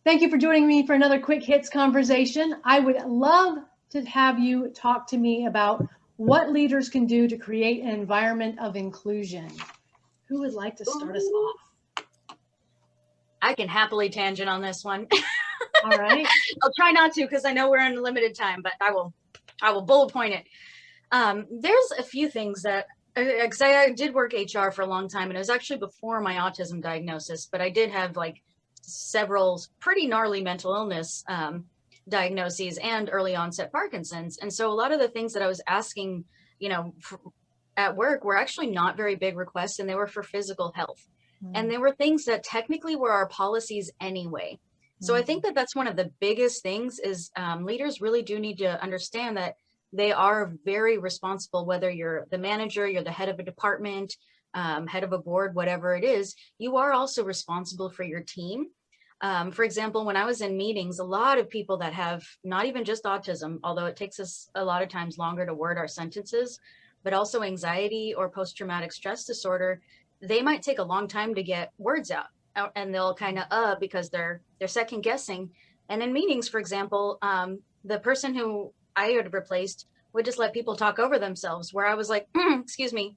Thank you for joining me for another quick hits conversation. I would love to have you talk to me about what leaders can do to create an environment of inclusion. Who would like to start us off? I can happily tangent on this one. All right. I'll try not to because I know we're in limited time, but I will bullet point it. There's a few things that, because I did work HR for a long time, and it was actually before my autism diagnosis, but I did have like several pretty gnarly mental illness diagnoses and early onset Parkinson's. And so a lot of the things that I was asking, at work were actually not very big requests, and they were for physical health. And they were things that technically were our policies anyway. So I think that that's one of the biggest things is leaders really do need to understand that they are very responsible, whether you're the manager, you're the head of a department, head of a board, whatever it is, you are also responsible for your team. For example, when I was in meetings, a lot of people that have not even just autism, although it takes us a lot of times longer to word our sentences, but also anxiety or post-traumatic stress disorder, they might take a long time to get words out, and they'll kind of because they're second guessing. And in meetings, for example, the person who I had replaced would just let people talk over themselves, where I was like, excuse me,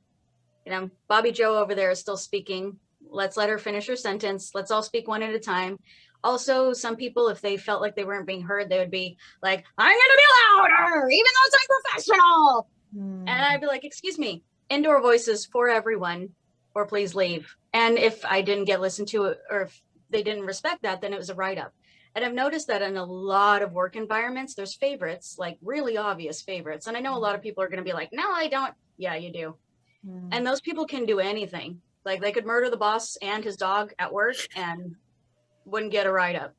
Bobby Joe over there is still speaking. Let's let her finish her sentence. Let's all speak one at a time. Also, some people, if they felt like they weren't being heard, they would be like, I'm going to be louder, even though it's unprofessional. And I'd be like, excuse me, indoor voices for everyone, or please leave. And if I didn't get listened to, or if they didn't respect that, then it was a write-up. And I've noticed that in a lot of work environments, there's favorites, like really obvious favorites. And I know a lot of people are going to be like, no, I don't. Yeah, you do. And those people can do anything. Like they could murder the boss and his dog at work and wouldn't get a write-up.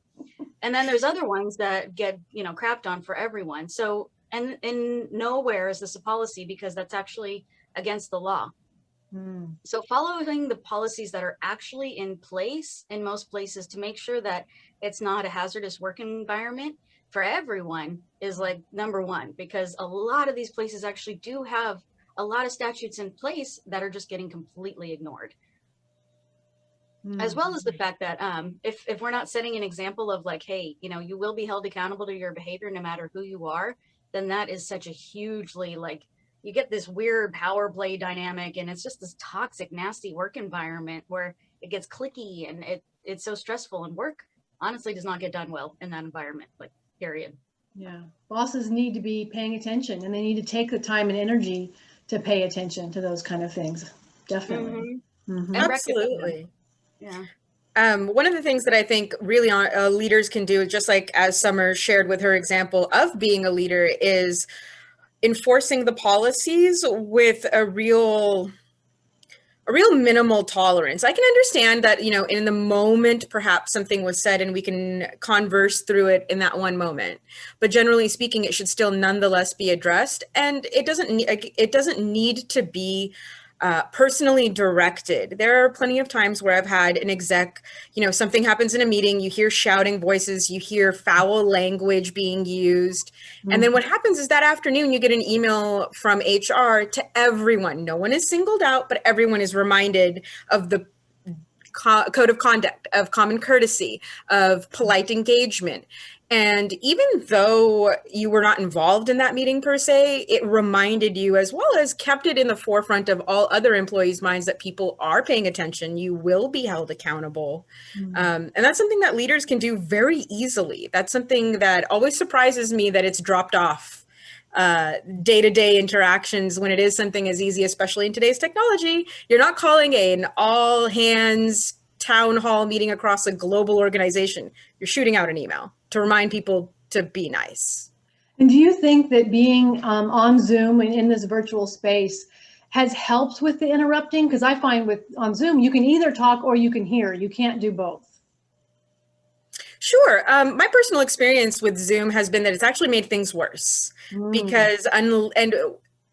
And then there's other ones that get, crapped on for everyone. So, and in nowhere is this a policy, because that's actually against the law. So following the policies that are actually in place in most places to make sure that it's not a hazardous work environment for everyone is like number one, because a lot of these places actually do have a lot of statutes in place that are just getting completely ignored. As well as the fact that if we're not setting an example of like, hey, you will be held accountable to your behavior no matter who you are, then that is such a hugely you get this weird power play dynamic, and it's just this toxic, nasty work environment where it gets cliquey and it's so stressful, and work honestly does not get done well in that environment, period. Yeah. Bosses need to be paying attention, and they need to take the time and energy to pay attention to those kind of things. Definitely. Absolutely. Yeah. One of the things that I think really leaders can do, just like as Summer shared with her example of being a leader, is enforcing the policies with a real minimal tolerance. I can understand that, in the moment, perhaps something was said and we can converse through it in that one moment. But generally speaking, it should still nonetheless be addressed. And it doesn't need to be personally directed. There are plenty of times where I've had an exec, something happens in a meeting, you hear shouting voices, you hear foul language being used. And then what happens is that afternoon, you get an email from HR to everyone. No one is singled out, but everyone is reminded of the code of conduct, of common courtesy, of polite engagement. And even though you were not involved in that meeting per se, it reminded you, as well as kept it in the forefront of all other employees' minds, that people are paying attention. You will be held accountable. And that's something that leaders can do very easily. That's something that always surprises me, that it's dropped off day-to-day interactions when it is something as easy, especially in today's technology. You're not calling an all-hands town hall meeting across a global organization. You're shooting out an email to remind people to be nice. And do you think that being on Zoom and in this virtual space has helped with the interrupting? Because I find on Zoom, you can either talk or you can hear. You can't do both. Sure. My personal experience with Zoom has been that it's actually made things worse because, and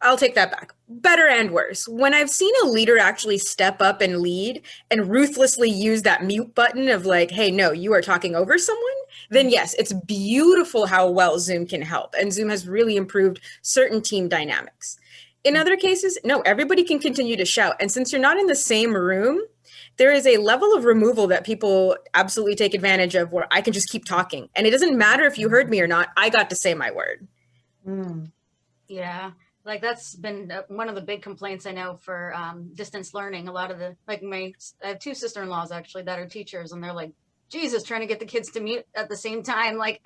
I'll take that back, better and worse. When I've seen a leader actually step up and lead and ruthlessly use that mute button of like, hey, no, you are talking over someone, then yes, it's beautiful how well Zoom can help. And Zoom has really improved certain team dynamics. In other cases, no, everybody can continue to shout. And since you're not in the same room, there is a level of removal that people absolutely take advantage of where I can just keep talking. And it doesn't matter if you heard me or not, I got to say my word. Mm. Yeah, like that's been one of the big complaints I know for distance learning. A lot of I have two sister-in-laws actually that are teachers, and they're like, Jesus, trying to get the kids to meet at the same time, like,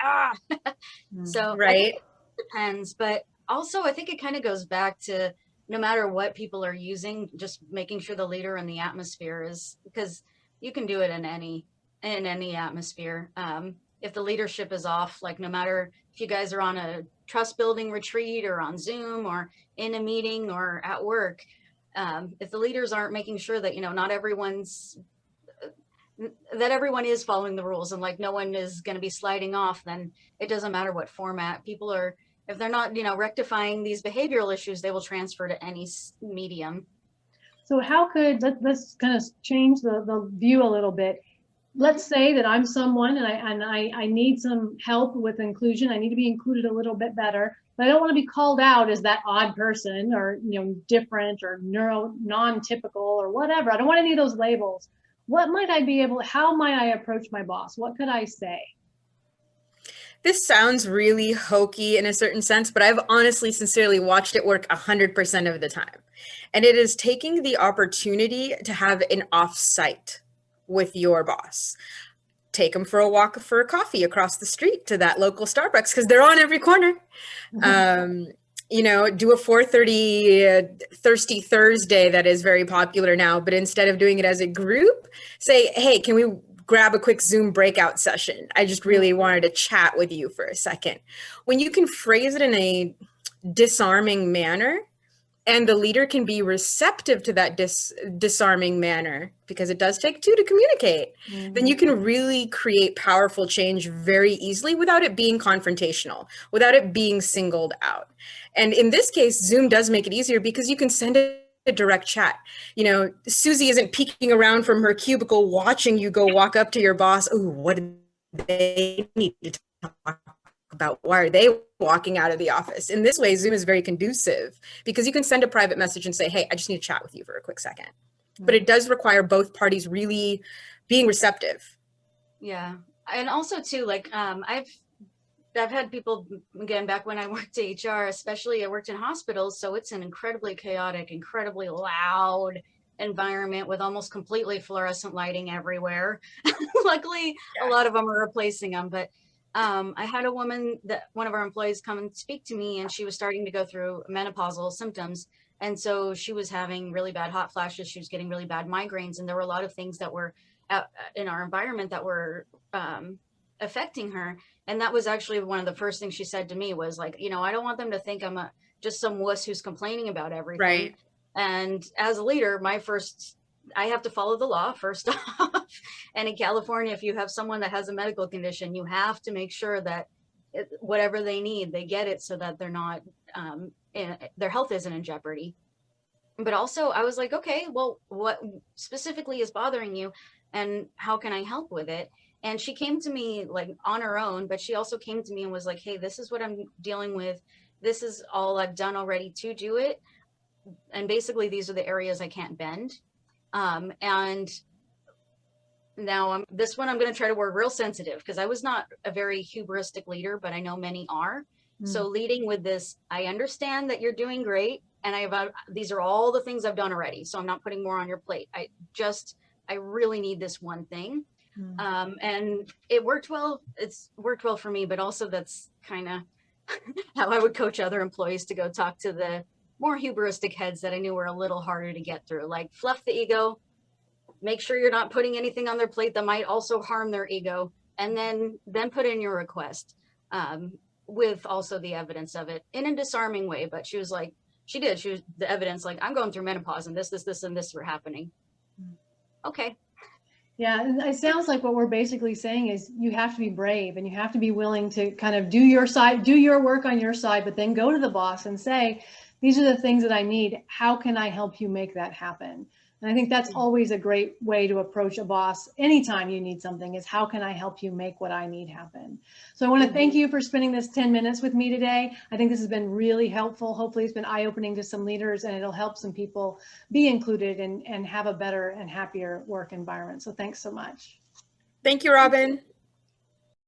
So I think Right. it depends, but also I think it kind of goes back to no matter what people are using, just making sure the leader and the atmosphere is, because you can do it in any atmosphere. If the leadership is off, like no matter if you guys are on a trust building retreat or on Zoom or in a meeting or at work, if the leaders aren't making sure that, not that everyone is following the rules and like no one is going to be sliding off, then it doesn't matter what format people are. If they're not, rectifying these behavioral issues, they will transfer to any medium. So how could, let's kind of change the view a little bit. Let's say that I'm someone and I need some help with inclusion. I need to be included a little bit better, but I don't want to be called out as that odd person or, different or non-typical or whatever. I don't want any of those labels. How might I approach my boss? What could I say? This sounds really hokey in a certain sense, but I've honestly, sincerely watched it work 100% of the time. And it is taking the opportunity to have an off-site with your boss. Take them for a walk for a coffee across the street to that local Starbucks because they're on every corner. Do a 4:30 Thirsty Thursday that is very popular now, but instead of doing it as a group, say, hey, can we grab a quick Zoom breakout session? I just really wanted to chat with you for a second. When you can phrase it in a disarming manner, and the leader can be receptive to that disarming manner, because it does take two to communicate, then you can really create powerful change very easily without it being confrontational, without it being singled out. And in this case, Zoom does make it easier because you can send a direct chat. Susie isn't peeking around from her cubicle watching you go walk up to your boss. Oh, what do they need to talk about? Why are they walking out of the office? In this way, Zoom is very conducive because you can send a private message and say, hey, I just need to chat with you for a quick second. But it does require both parties really being receptive. Yeah. And also too, like, I've had people, again, back when I worked at HR, especially I worked in hospitals. So it's an incredibly chaotic, incredibly loud environment with almost completely fluorescent lighting everywhere. Luckily, a lot of them are replacing them, but I had a woman that one of our employees come and speak to me, and she was starting to go through menopausal symptoms. And so she was having really bad hot flashes. She was getting really bad migraines. And there were a lot of things that were in our environment that were affecting her. And that was actually one of the first things she said to me was like, I don't want them to think I'm just some wuss who's complaining about everything. Right. And as a leader, I have to follow the law first off. And in California, if you have someone that has a medical condition, you have to make sure that whatever they need, they get it so that they're not, their health isn't in jeopardy. But also I was like, okay, well, what specifically is bothering you and how can I help with it? And she came to me like on her own, but she also came to me and was like, hey, this is what I'm dealing with. This is all I've done already to do it. And basically these are the areas I can't bend. And now this one, I'm going to try to work real sensitive because I was not a very hubristic leader, but I know many are. So leading with this, I understand that you're doing great. And these are all the things I've done already. So I'm not putting more on your plate. I really need this one thing. And it worked well. It's worked well for me, but also that's kind of how I would coach other employees to go talk to the more hubristic heads that I knew were a little harder to get through, like fluff the ego, make sure you're not putting anything on their plate that might also harm their ego, and then put in your request with also the evidence of it in a disarming way. But she was the evidence, like, I'm going through menopause and this, and this were happening. Okay. Yeah, it sounds like what we're basically saying is you have to be brave and you have to be willing to kind of do your work on your side, but then go to the boss and say, these are the things that I need. How can I help you make that happen? And I think that's always a great way to approach a boss anytime you need something, is how can I help you make what I need happen? So I want to thank you for spending this 10 minutes with me today. I think this has been really helpful. Hopefully it's been eye-opening to some leaders, and it'll help some people be included and have a better and happier work environment. So thanks so much. Thank you, Robyn.